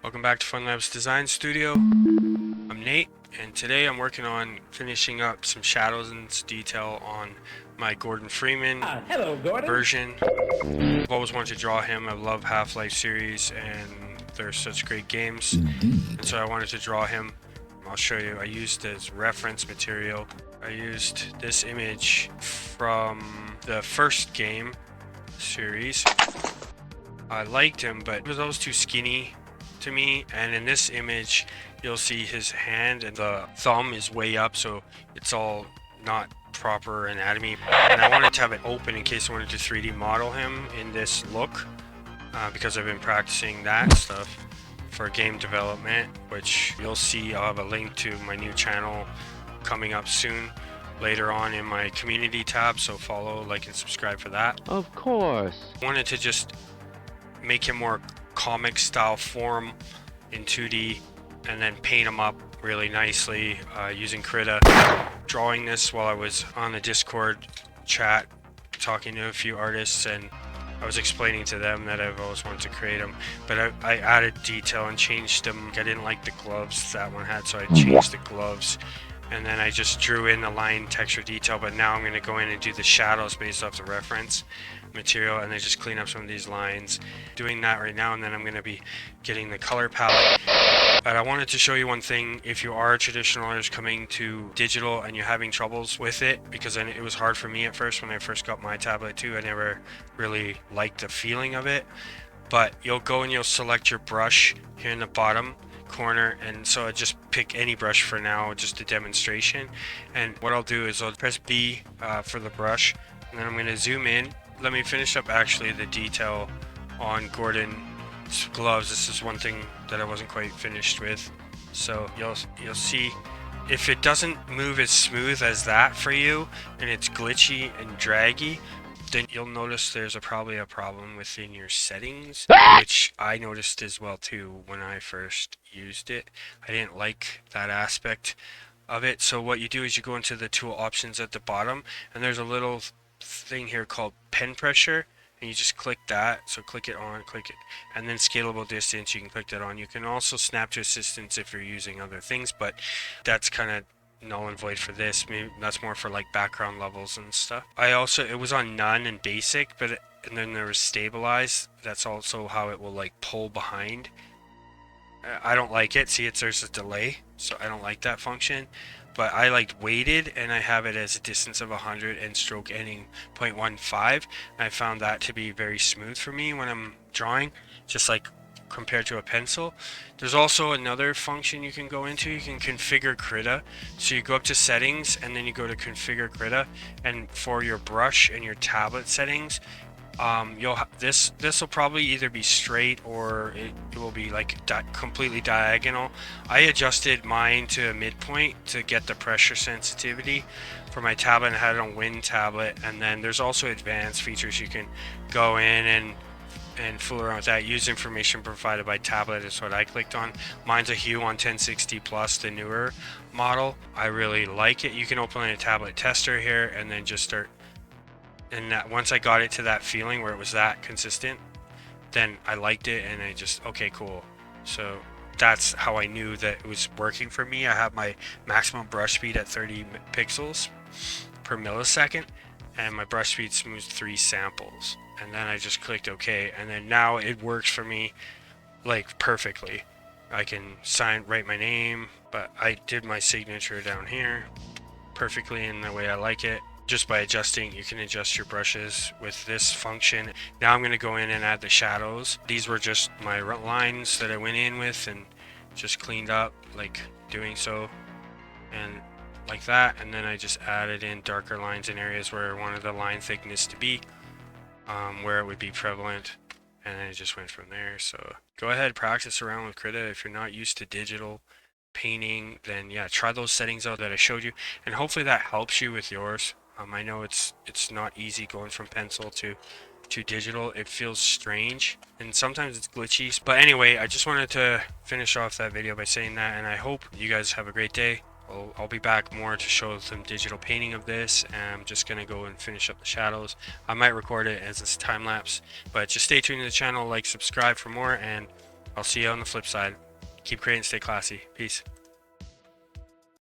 Welcome back to Fun Labs Design Studio. I'm Nate, and today I'm working on finishing up some shadows and detail on my Gordon Freeman Hello, Gordon. version. I've always wanted to draw him. I love Half-Life series, and they're such great games. And so I wanted to draw him. I'll show you. I used as reference material. I used this image from the first game series. I liked him, but he was always too skinny to me, and in this image you'll see his hand and the thumb is way up, so it's all not proper anatomy, and I wanted to have it open in case I wanted to 3D model him in this look, because I've been practicing that stuff for game development, which you'll see. I'll have a link to my new channel coming up soon later on in my community tab, so follow, like, and subscribe for that. Of course. I wanted to just make him more comic style form in 2D and then paint him up really nicely using Krita. Drawing this while I was on the Discord chat talking to a few artists, and I was explaining to them that I've always wanted to create them, but I added detail and changed them. I didn't like the gloves that one had, so I changed the gloves, and then I just drew in the line texture detail. But now I'm going to go in and do the shadows based off the reference material, and then just clean up some of these lines. Doing that right now, and then I'm going to be getting the color palette. But I wanted to show you one thing. If you are a traditional artist coming to digital and you're having troubles with it, because it was hard for me at first when I first got my tablet too. I never really liked the feeling of it. But you'll go and you'll select your brush here in the bottom corner, and so I just pick any brush for now, just a demonstration. And what I'll do is I'll press B for the brush, and then I'm going to zoom in. Let me finish up actually the detail on Gordon's gloves. This is one thing that I wasn't quite finished with. So you'll see if it doesn't move as smooth as that for you and it's glitchy and draggy, then you'll notice there's probably a problem within your settings, which I noticed as well too when I first used it. I didn't like that aspect of it. So what you do is you go into the tool options at the bottom, and there's a little thing here called pen pressure, and you just click that. So click it on, click it, and then scalable distance, you can click that on. You can also snap to assistance if you're using other things, but that's kind of null and void for this. Maybe that's more for like background levels and stuff. It was on none and basic, and then there was stabilize. That's also how it will like pull behind. I don't like it. See, there's a delay, so I don't like that function. But I like weighted, and I have it as a distance of 100 and stroke ending 0.15. And I found that to be very smooth for me when I'm drawing, just like compared to a pencil. There's also another function you can go into. You can configure Krita. So you go up to settings, and then you go to configure Krita, and for your brush and your tablet settings, this will probably either be straight or it will be like completely diagonal. I adjusted mine to a midpoint to get the pressure sensitivity for my tablet, and had it on Win tablet. And then there's also advanced features you can go in and fool around with that. Use information provided by tablet is what I clicked on. Mine's a Hue on 1060 plus, the newer model. I really like it. You can open a tablet tester here and then just start. And that once I got it to that feeling where it was that consistent, then I liked it, and I just, okay, cool. So that's how I knew that it was working for me. I have my maximum brush speed at 30 pixels per millisecond, and my brush speed smooths 3 samples. And then I just clicked OK, and then now it works for me like perfectly. I can write my name, but I did my signature down here perfectly in the way I like it. Just by adjusting, you can adjust your brushes with this function. Now I'm going to go in and add the shadows. These were just my lines that I went in with and just cleaned up, like doing so, and like that. And then I just added in darker lines in areas where I wanted the line thickness to be, where it would be prevalent, and then it just went from there. So go ahead, practice around with Krita. If you're not used to digital painting, then yeah, try those settings out that I showed you, and hopefully that helps you with yours. I know it's not easy going from pencil to digital. It feels strange, and sometimes it's glitchy. But anyway, I just wanted to finish off that video by saying that, and I hope you guys have a great day. I'll be back more to show some digital painting of this, and I'm just gonna go and finish up the shadows. I might record it as a time lapse, but just stay tuned to the channel, like, subscribe for more, and I'll see you on the flip side. Keep creating, stay classy. Peace.